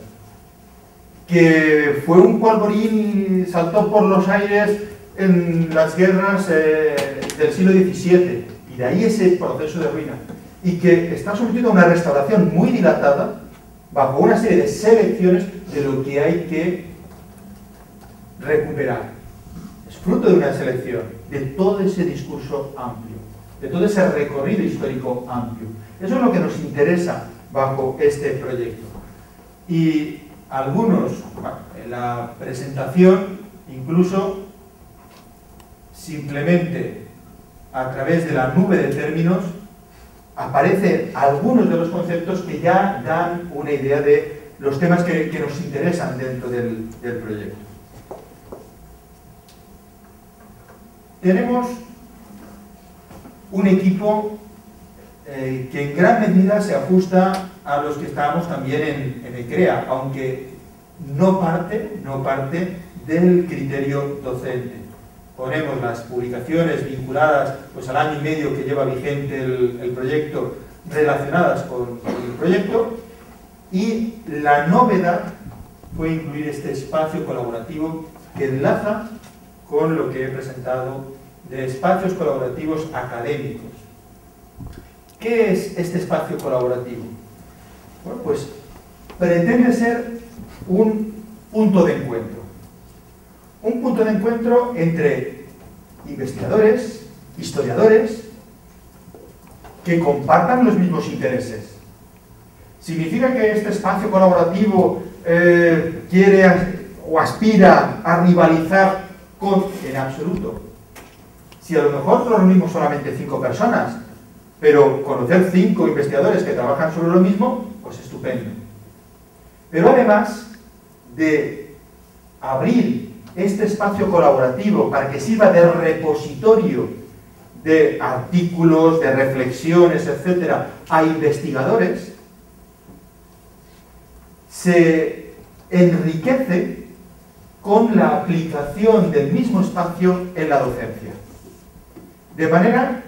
que fue un polvorín y saltó por los aires en las guerras del siglo XVII, y de ahí ese proceso de ruina, y que está sometido a una restauración muy dilatada bajo una serie de selecciones de lo que hay que recuperar. Es fruto de una selección, de todo ese discurso amplio, de todo ese recorrido histórico amplio. Eso es lo que nos interesa bajo este proyecto. Y algunos, bueno, en la presentación, incluso simplemente a través de la nube de términos, aparecen algunos de los conceptos que ya dan una idea de los temas que nos interesan dentro del proyecto. Tenemos un equipo que en gran medida se ajusta a los que estábamos también en ECREA, aunque no parte del criterio docente. Ponemos las publicaciones vinculadas pues, al año y medio que lleva vigente el proyecto, relacionadas con el proyecto, y la novedad fue incluir este espacio colaborativo que enlaza con lo que he presentado de espacios colaborativos académicos. ¿Qué es este espacio colaborativo? Bueno, pues pretende ser un punto de encuentro. Un punto de encuentro entre investigadores, historiadores, que compartan los mismos intereses. ¿Significa que este espacio colaborativo quiere o aspira a rivalizar con? En absoluto. Si a lo mejor nos reunimos solamente 5 personas, pero conocer 5 investigadores que trabajan sobre lo mismo, pues estupendo. Pero además de abrir este espacio colaborativo para que sirva de repositorio de artículos, de reflexiones, etcétera, a investigadores, se enriquece con la aplicación del mismo espacio en la docencia. De manera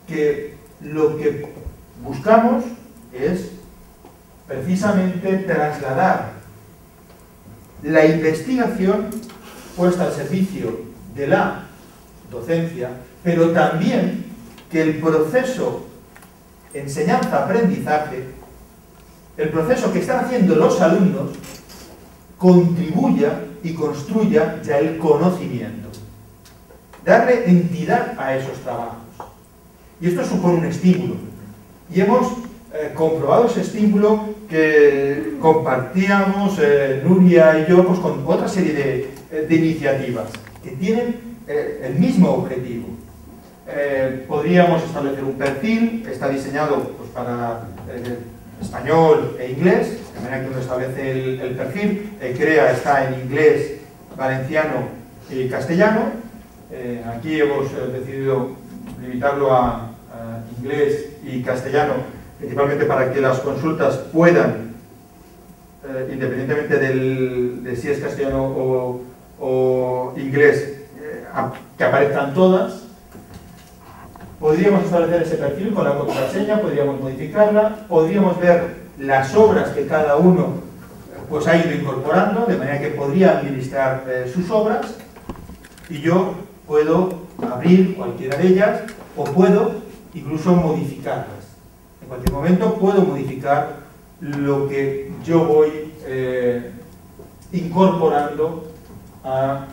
que lo que buscamos es precisamente trasladar la investigación puesta al servicio de la docencia, pero también que el proceso enseñanza-aprendizaje, el proceso que están haciendo los alumnos, contribuya y construya ya el conocimiento. Darle entidad a esos trabajos. Y esto supone un estímulo. Y hemos comprobado ese estímulo que compartíamos Nuria y yo pues, con otra serie de iniciativas que tienen el mismo objetivo. Podríamos establecer un perfil, está diseñado pues, para español e inglés, de manera que uno establece el perfil, CREA está en inglés, valenciano y castellano. Aquí hemos decidido limitarlo a inglés y castellano, principalmente para que las consultas puedan, independientemente de si es castellano o inglés, que aparezcan todas. Podríamos establecer ese perfil con la contraseña, podríamos modificarla, podríamos ver las obras que cada uno pues, ha ido incorporando, de manera que podría administrar sus obras, y yo puedo abrir cualquiera de ellas o puedo incluso modificarlas. En cualquier momento puedo modificar lo que yo voy incorporando a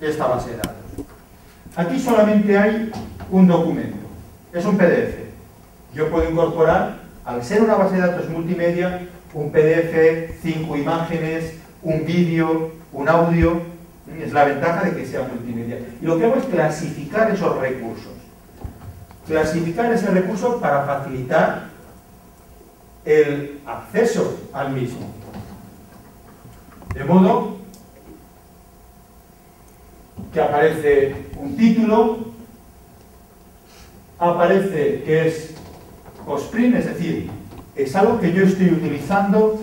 esta base de datos. Aquí solamente hay un documento, es un PDF. Yo puedo incorporar, al ser una base de datos multimedia, un PDF, 5 imágenes, un vídeo, un audio. Es la ventaja de que sea multimedia. Y lo que hago es clasificar esos recursos. Clasificar ese recurso para facilitar el acceso al mismo. De modo que aparece un título, aparece que es postprint, es decir, es algo que yo estoy utilizando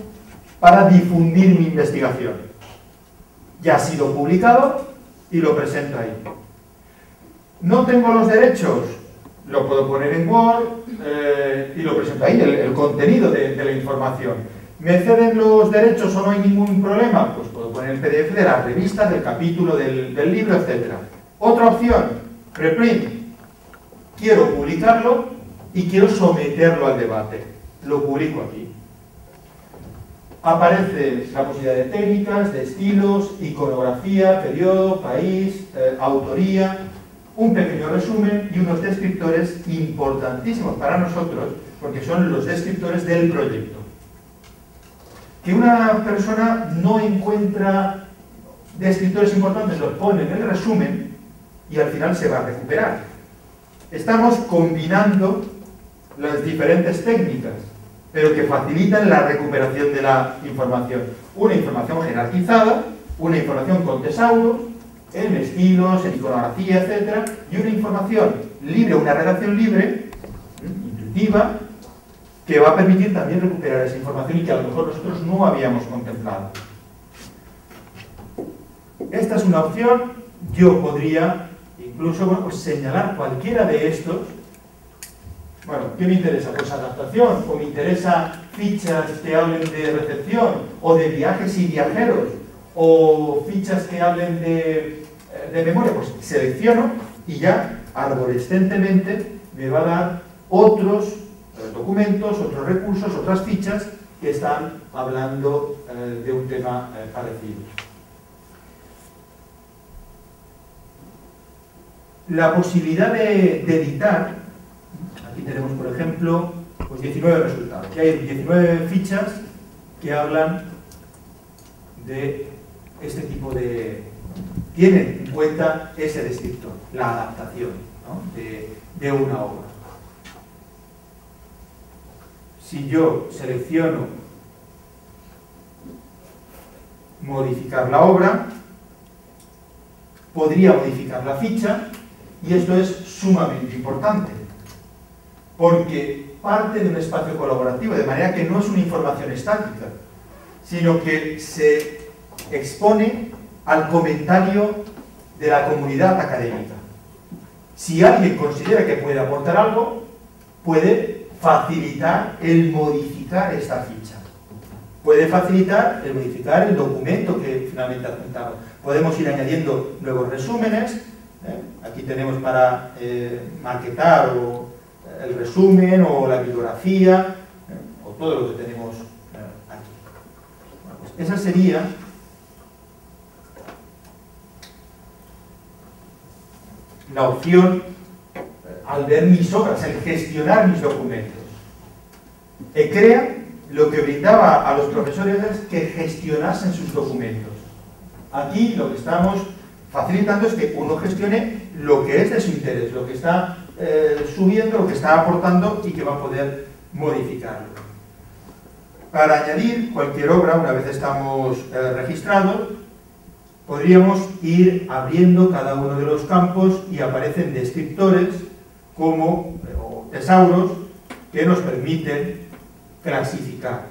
para difundir mi investigación. Ya ha sido publicado y lo presento ahí. No tengo los derechos, lo puedo poner en Word y lo presento ahí, el contenido de la información. ¿Me ceden los derechos o no hay ningún problema? Pues puedo poner el PDF de la revista, del capítulo, del libro, etc. Otra opción, preprint. Quiero publicarlo y quiero someterlo al debate. Lo publico aquí. Aparece la posibilidad de técnicas, de estilos, iconografía, periodo, país, autoría, un pequeño resumen y unos descriptores importantísimos para nosotros, porque son los descriptores del proyecto. Que una persona no encuentra descriptores importantes, los pone en el resumen y al final se va a recuperar. Estamos combinando las diferentes técnicas, pero que facilitan la recuperación de la información. Una información jerarquizada, una información con tesauros, en estilos, en iconografía, etc. Y una información libre, una redacción libre, intuitiva, que va a permitir también recuperar esa información y que a lo mejor nosotros no habíamos contemplado. Esta es una opción. Yo podría incluso pues señalar cualquiera de estos. Bueno, ¿qué me interesa? Pues adaptación, o me interesa fichas que hablen de recepción, o de viajes y viajeros, o fichas que hablen de memoria. Pues selecciono y ya arborescentemente me va a dar otros documentos, otros recursos, otras fichas que están hablando de un tema parecido. La posibilidad de editar, aquí tenemos por ejemplo pues 19 resultados, que hay 19 fichas que hablan de este tipo de... tienen en cuenta ese descriptor, la adaptación, ¿no? de una obra. Si yo selecciono modificar la obra, podría modificar la ficha, y esto es sumamente importante, porque parte de un espacio colaborativo, de manera que no es una información estática, sino que se expone al comentario de la comunidad académica. Si alguien considera que puede aportar algo, puede facilitar el modificar esta ficha. Puede facilitar el modificar el documento que finalmente adjuntamos. Podemos ir añadiendo nuevos resúmenes. Aquí tenemos para maquetar el resumen o la bibliografía, o todo lo que tenemos aquí. Bueno, pues esa sería la opción al ver mis obras, el gestionar mis documentos. ECREA lo que brindaba a los profesores es que gestionasen sus documentos. Aquí lo que estamos facilitando es que uno gestione lo que es de su interés, lo que está subiendo, lo que está aportando y que va a poder modificarlo. Para añadir cualquier obra, una vez estamos registrados, podríamos ir abriendo cada uno de los campos y aparecen descriptores como o tesauros que nos permiten clasificar.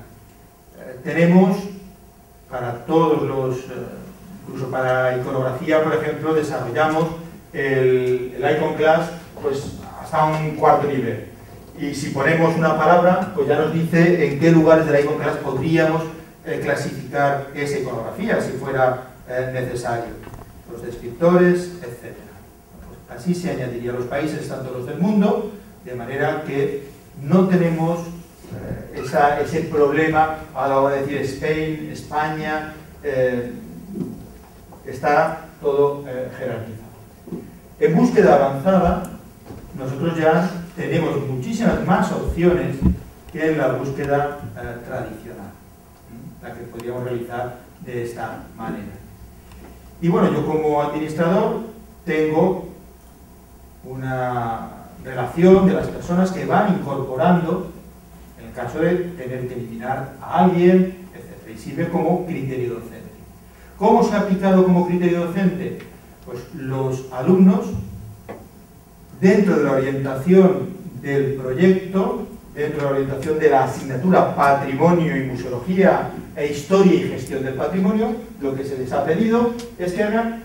Tenemos para todos los, incluso para iconografía, por ejemplo, desarrollamos el icon class pues hasta un cuarto nivel. Y si ponemos una palabra, pues ya nos dice en qué lugares de la icon class podríamos clasificar esa iconografía, si fuera necesario. Los descriptores, etc. Pues así se añadiría. Los países están todos del mundo, de manera que no tenemos ese problema a la hora de decir Spain, España, está todo jerarquizado. En búsqueda avanzada, nosotros ya tenemos muchísimas más opciones que en la búsqueda tradicional, la que podríamos realizar de esta manera. Y bueno, yo como administrador tengo una relación de las personas que van incorporando en el caso de tener que eliminar a alguien, etc. Y sirve como criterio docente. ¿Cómo se ha aplicado como criterio docente? Pues los alumnos, dentro de la orientación del proyecto, dentro de la orientación de la asignatura Patrimonio y Museología e Historia y Gestión del Patrimonio, lo que se les ha pedido es que hagan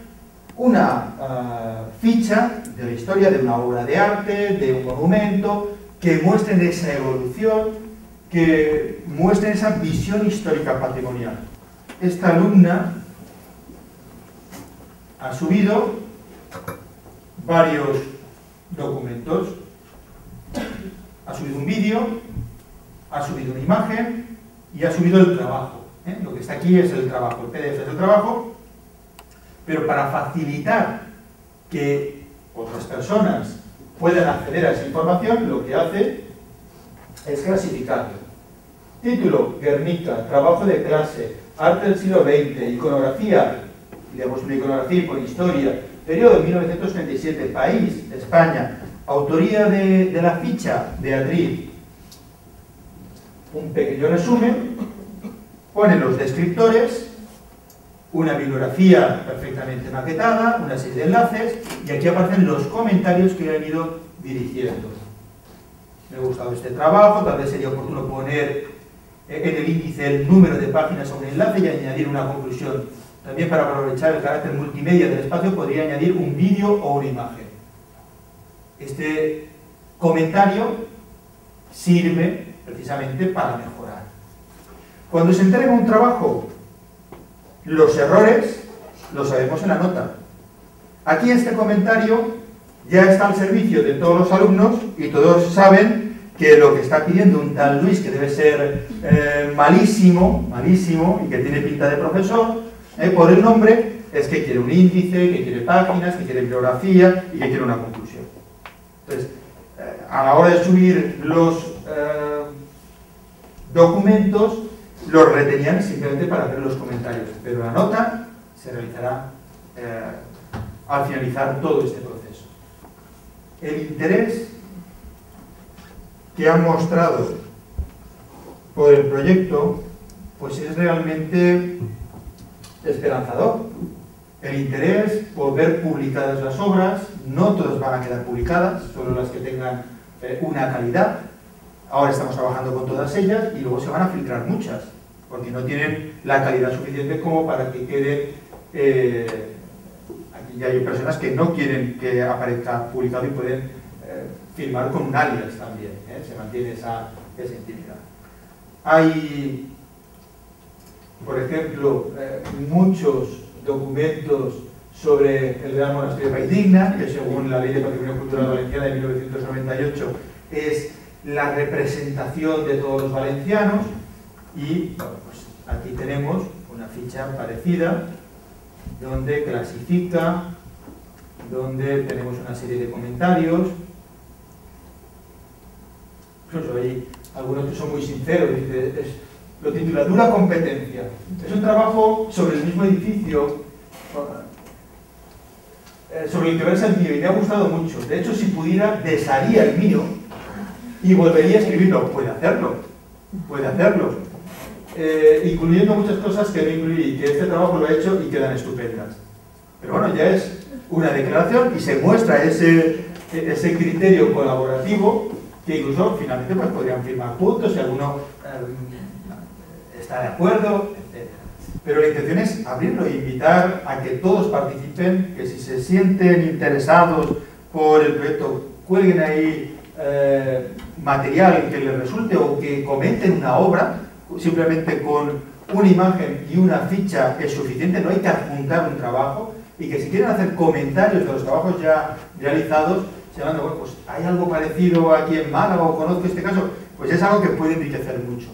una ficha de la historia de una obra de arte, de un monumento, que muestren esa evolución, que muestren esa visión histórica patrimonial. Esta alumna ha subido varios documentos, ha subido un vídeo, ha subido una imagen y ha subido el trabajo. Lo que está aquí es el trabajo, el PDF es el trabajo, pero para facilitar que otras personas puedan acceder a esa información, lo que hace es clasificarlo. Título: Guernica, trabajo de clase, arte del siglo XX, iconografía, digamos una iconografía por historia, periodo 1937, país, España, autoría de la ficha, Beatriz, un pequeño resumen, pone los descriptores, una bibliografía perfectamente maquetada, una serie de enlaces, y aquí aparecen los comentarios que han ido dirigiendo. Me ha gustado este trabajo, tal vez sería oportuno poner en el índice el número de páginas a un enlace y añadir una conclusión. También para aprovechar el carácter multimedia del espacio podría añadir un vídeo o una imagen. Este comentario sirve precisamente para mejorar. Cuando se entrega un trabajo, los errores los sabemos en la nota. Aquí este comentario ya está al servicio de todos los alumnos y todos saben que lo que está pidiendo un tal Luis, que debe ser malísimo, malísimo y que tiene pinta de profesor, por el nombre, es que quiere un índice, que quiere páginas, que quiere bibliografía y que quiere una conclusión. Entonces, a la hora de subir los documentos, los retenían simplemente para ver los comentarios, pero la nota se realizará al finalizar todo este proceso. El interés que han mostrado por el proyecto pues es realmente esperanzador. El interés por ver publicadas las obras, no todas van a quedar publicadas, solo las que tengan una calidad. Ahora estamos trabajando con todas ellas y luego se van a filtrar muchas, porque no tienen la calidad suficiente como para que quede... aquí ya hay personas que no quieren que aparezca publicado y pueden firmar con un alias también, se mantiene esa intimidad. Hay, por ejemplo, muchos documentos sobre el Gran Monasterio de Valldigna, que según la Ley de Patrimonio Cultural Valenciana de 1998 es la representación de todos los valencianos, y bueno, pues aquí tenemos una ficha parecida donde clasifica, donde tenemos una serie de comentarios. Incluso hay algunos que son muy sinceros, lo titula Dura competencia. Es un trabajo sobre el mismo edificio, sobre el que versa el mío, y me ha gustado mucho. De hecho, si pudiera, desharía el mío y volvería a escribirlo. Puede hacerlo, incluyendo muchas cosas que no incluí, que este trabajo lo ha hecho y quedan estupendas. Pero bueno, ya es una declaración y se muestra ese criterio colaborativo, que incluso finalmente pues podrían firmar puntos si alguno está de acuerdo, etc. Pero la intención es abrirlo e invitar a que todos participen, que si se sienten interesados por el proyecto, cuelguen ahí material que les resulte, o que comenten una obra. Simplemente con una imagen y una ficha es suficiente, no hay que adjuntar un trabajo, y que si quieren hacer comentarios de los trabajos ya realizados, se van a decir, bueno, pues hay algo parecido aquí en Málaga, o conozco este caso, pues es algo que puede enriquecer mucho.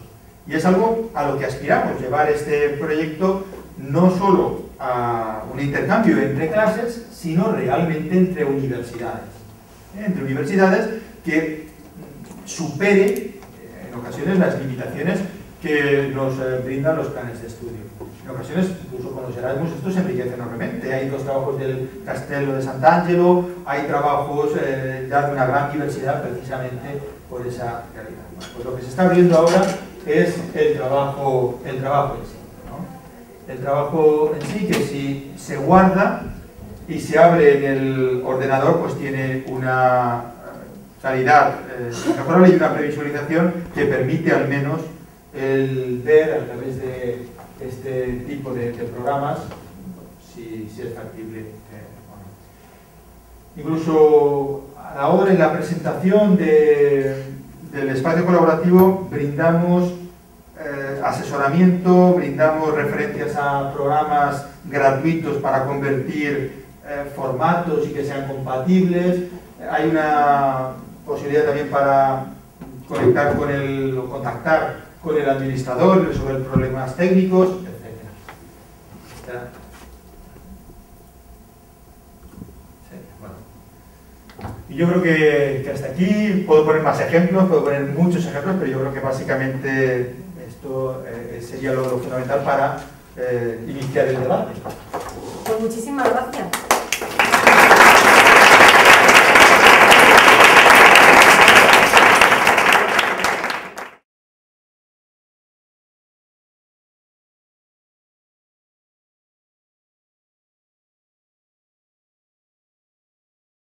Y es algo a lo que aspiramos, llevar este proyecto no solo a un intercambio entre clases, sino realmente entre universidades. Entre universidades que supere en ocasiones las limitaciones que nos brindan los planes de estudio. En ocasiones, incluso con los Erasmus, esto se enriquece enormemente. Hay dos trabajos del Castello de Sant'Angelo, hay trabajos ya de una gran diversidad precisamente por esa realidad. Bueno, pues lo que se está abriendo ahora es el trabajo en sí, ¿no? El trabajo en sí, que si se guarda y se abre en el ordenador, pues tiene una calidad mejorable y una previsualización que permite al menos el ver a través de este tipo de programas si es factible o no. Incluso a la hora de la presentación del espacio colaborativo brindamos asesoramiento, brindamos referencias a programas gratuitos para convertir formatos y que sean compatibles. Hay una posibilidad también para conectar con o contactar con el administrador, resolver problemas técnicos, etc. Sí, bueno. Y yo creo que hasta aquí puedo poner más ejemplos, puedo poner muchos ejemplos, pero yo creo que básicamente esto sería lo fundamental para iniciar el debate. Pues muchísimas gracias.